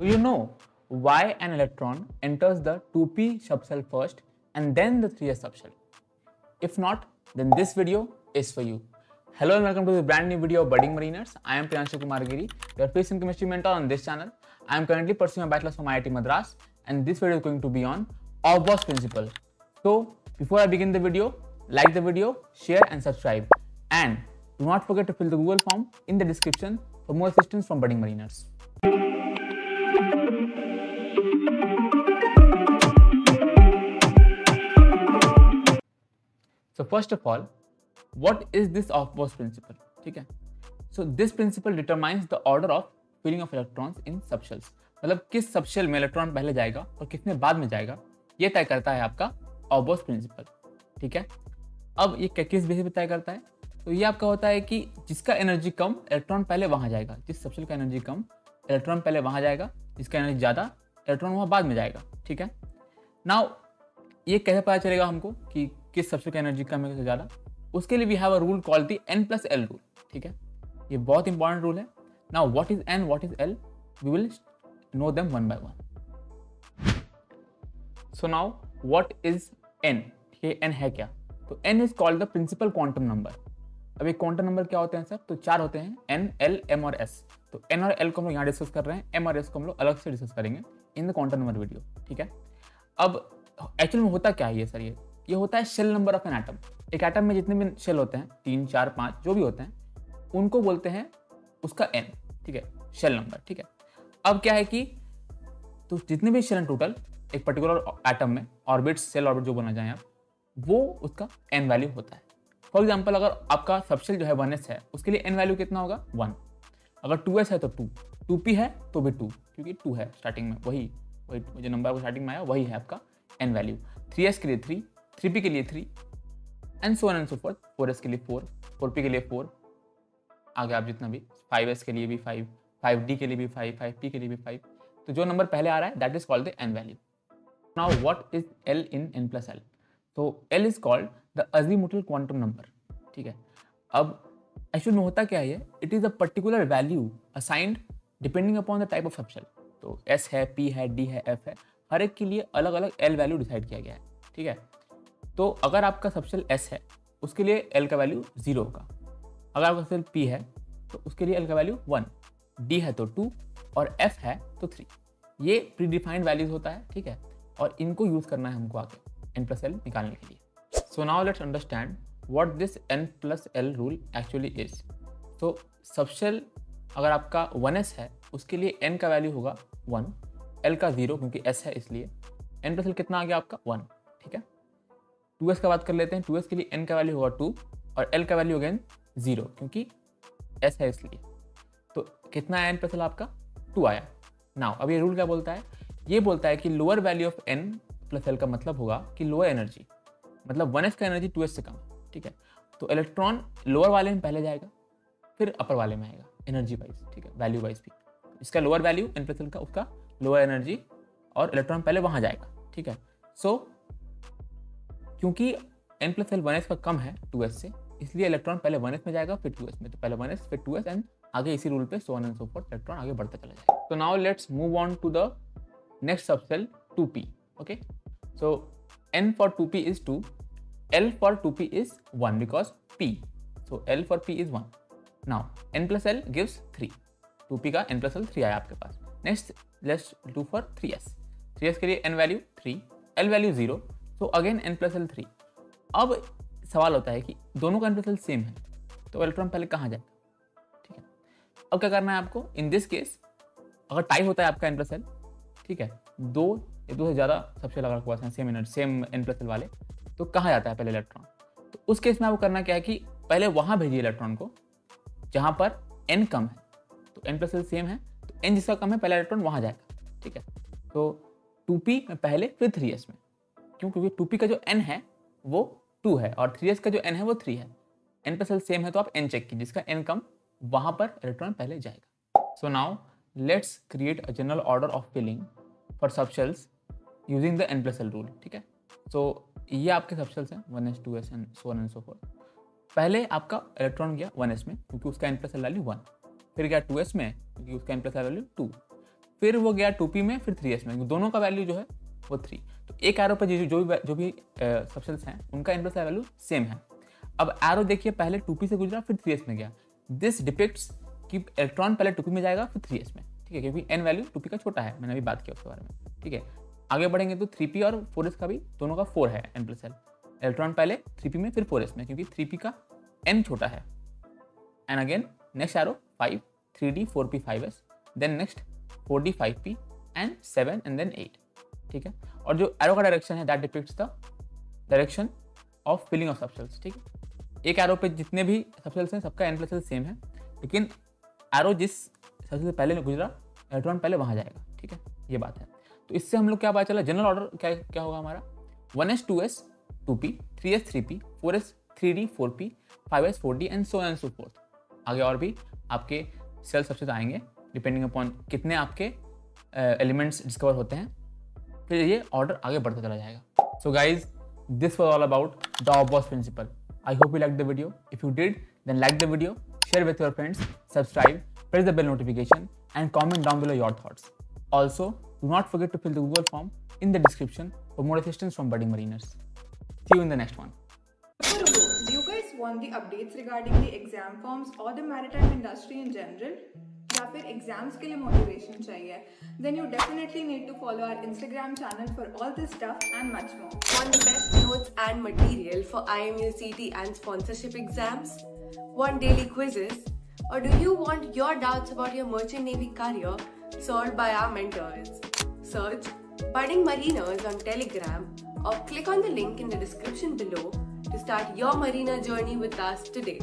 Do you know why an electron enters the 2p subshell first and then the 3s subshell? If not, then this video is for you. Hello and welcome to the brand new video of Budding Mariners. I am Priyanshu Kumar Giri, your physics chemistry mentor on this channel. I am currently pursuing a bachelor's from IIT Madras, and this video is going to be on Aufbau's principle. So before I begin the video, like the video, share and subscribe. And do not forget to fill the Google form in the description for more assistance from Budding Mariners. So first of all, what is this Aufbau's principle? ठीक है? So this principle determines the order of filling of electrons in subshells. मतलब किस subshell में electron पहले जाएगा और किसमें बाद में जाएगा, ये तय करता है आपका Aufbau's प्रिंसिपल. ठीक है? अब ये किस बेसिस पे तय करता है? तो ये आपका होता है कि जिसका एनर्जी कम इलेक्ट्रॉन पहले वहां जाएगा, जिस सबशेल का एनर्जी कम इलेक्ट्रॉन पहले वहां जाएगा, जिसका एनर्जी ज्यादा इलेक्ट्रॉन वहां बाद में जाएगा. ठीक है? नाउ ये कैसे पता चलेगा हमको कि किस सबशेल का एनर्जी कम है किससे ज्यादा? उसके लिए we have a rule called the n+l rule. ठीक है? ये बहुत इंपॉर्टेंट रूल है. Now what is n, what is l, we will know them one by one. So now what is n? ये n है क्या? तो n is called the principal quantum number. अब ये क्वांटम नंबर क्या होते हैं सर? तो चार होते हैं, n, l, m और s. तो n और l को हम लोग यहाँ डिस्कस कर रहे हैं, m और s को हम लोग अलग से डिस्कस करेंगे in the quantum number video. ठीक है? अब एक्चुअल में होता क्या है ये सर? ये होता है shell number of an atom. एक एटम में जितने भी शेल होते हैं, 3, 4, 5 जो भी होते हैं, उनको बोलते हैं उसका n. ठीक है? Shell number. ठीक है? अब क्या है कि तो जितने भी शेल टोटल एक पर्टिकुलर एटम में ऑर्बिट, सेल ऑर्बिट जो बोलना चाहें आप, वो उसका n वैल्यू होता है. फॉर एग्जाम्पल अगर आपका सबशेल जो है 1s है, उसके लिए n वैल्यू कितना होगा? 1. अगर 2s है तो 2, 2p है तो भी 2, क्योंकि 2 है स्टार्टिंग में, वही जो नंबर आपको स्टार्टिंग में आया वही है आपका n वैल्यू. 3s के लिए 3, 3p के लिए 3 and so on and so fourth. 4s के लिए 4, 4p के लिए 4, आगे आप जितना भी, 5s के लिए भी 5, 5d के लिए भी 5, 5p के लिए भी 5. तो जो नंबर पहले आ रहा है that is called the n value. Now what is l in n+l? तो l is called the azimuthal quantum number. ठीक है? अब एक्चुअल में होता क्या है? It is a particular value assigned depending upon the type of subshell. तो s है, p है, d है, f है, हर एक के लिए अलग अलग l वैल्यू डिसाइड किया गया है. ठीक है? तो अगर आपका सबशेल s है, उसके लिए l का वैल्यू 0 होगा. अगर आपका सबशेल p है तो उसके लिए l का वैल्यू 1, d है तो 2 और f है तो 3. ये प्री डिफाइंड वैल्यूज होता है. ठीक है? और इनको यूज करना है हमको आगे n+l निकालने के लिए. सो now let's understand what this n+l rule actually is. तो सबशेल अगर आपका 1s है, उसके लिए n का वैल्यू होगा 1, l का 0 क्योंकि s है इसलिए. n+l कितना आ गया आपका? 1. ठीक है? 2s का बात कर लेते हैं. 2s के लिए n का वैल्यू होगा 2 और l का वैल्यू अगेन 0 क्योंकि s है इसलिए. तो कितना है n+l आपका? 2 आया. नाउ अब ये रूल क्या बोलता है? ये बोलता है कि लोअर वैल्यू ऑफ n+l का मतलब होगा कि लोअर एनर्जी, मतलब 1s का एनर्जी 2s से कम. ठीक है? तो इलेक्ट्रॉन लोअर वाले में पहले जाएगा, फिर अपर वाले में आएगा एनर्जी वाइज. ठीक है? वैल्यू वाइज भी इसका लोअर वैल्यू n+l का, उसका लोअर एनर्जी और इलेक्ट्रॉन पहले वहां जाएगा. ठीक है? सो क्योंकि n+l 1s का कम है 2s से, इसलिए इलेक्ट्रॉन पहले 1s में जाएगा फिर 2s में. तो पहले 1s फिर 2s एंड आगे इसी रूल पे so on and so fourth electron आगे बढ़ता चला जाएगा. तो now let's move on to the next subshell 2p. Okay? So n for 2p is 2, l for 2p is 1 because p. So l for p is 1. Now n+l gives 3. 2p का n+l 3 आया आपके पास. Next let's do for 3s. 3s के लिए n value 3, l value 0. तो again n+l 3. अब सवाल होता है कि दोनों का n+l सेम है, तो इलेक्ट्रॉन पहले कहाँ जाएगा? ठीक है? अब क्या करना है आपको? इन दिस केस अगर टाई होता है आपका n+l, ठीक है, दो से ज़्यादा सबसे लगा हुआ है सेम n+l वाले, तो कहाँ जाता है पहले इलेक्ट्रॉन? तो उस केस में आपको करना क्या है कि पहले वहाँ भेजिए इलेक्ट्रॉन को जहाँ पर n कम है. तो n+l सेम है, तो n जिसका कम है पहले इलेक्ट्रॉन वहाँ जाएगा. ठीक है? तो 2p में पहले फिर 3s में. क्यों? क्योंकि 2p का जो n है वो 2 है और 3s का जो n है वो 3 है. n+l सेम है तो आप n चेक कीजिए, जिसका n कम वहां पर इलेक्ट्रॉन पहले जाएगा. So now let's create a general order of filling for subshells using the n+l rule. ठीक है? सो ये आपके सबशेल्स हैं 1s, 2s and so on and so forth. पहले आपका इलेक्ट्रॉन गया 1s में क्योंकि उसका n+l वैल्यू 1, फिर गया 2s में क्योंकि उसका n+l वैल्यू 2, फिर वो गया 2p में, फिर 3s में, दोनों का वैल्यू जो है वो 3। तो एक एरो पर जो भी सबसेल्स हैं उनका n+ वैल्यू सेम है। अब एरो देखिए पहले 2p से गुजरा फिर 3s में गया। दिस डिपिक्ट्स कि इलेक्ट्रॉन पहले 2p में जाएगा फिर 3s में, ठीक है, क्योंकि n वैल्यू 2p का छोटा है, मैंने अभी बात किया उसके बारे में, ठीक है। आगे बढ़ेंगे तो 3p और 4s का भी दोनों का 4 है n+l। इलेक्ट्रॉन पहले 3p में फिर 4s में, क्योंकि 3p का n छोटा है। And again next arrow 5, 3d, 4p, 5s, then next 4d, 5p and 7 and then 8, ठीक है। और जो एरो का डायरेक्शन है that depicts the direction of filling of subshells, ठीक है। एक एरो पे जितने भी सबसेल्स हैं सबका n+l सेम है, लेकिन एरो जिस सबसे से पहले गुजरा इलेक्ट्रॉन पहले वहां जाएगा, ठीक है, ये बात है। तो इससे हम लोग क्या पता चला, जनरल ऑर्डर क्या होगा हमारा, 1s 2s 2p, 3s 3p, 4s 3d 4p, 5s 4d and so and so fourth. आगे और भी आपके सेल सबसेट आएंगे डिपेंडिंग अपॉन कितने आपके एलिमेंट्स डिस्कवर होते हैं, फिर ये ऑर्डर आगे बढ़ता चला जाएगा। So guys, this was all about the Aufbau principle. I hope you like the video. If you did then like the video, share with your friends, subscribe, press the bell notification and comment down below your thoughts. Also, do not forget to fill the Google form in the description for more assistance from budding mariners. See you in the next one. Do you guys want the updates regarding the exam forms or the maritime industry in general? या फिर exams के लिए motivation चाहिए? Then you definitely need to follow our Instagram channel for all this stuff and much more. Want the best notes and material for IMU CT and sponsorship exams? Want daily quizzes? Or do you want your doubts about your merchant navy career solved by our mentors? Search Budding Mariners on Telegram or click on the link in the description below to start your mariner journey with us today.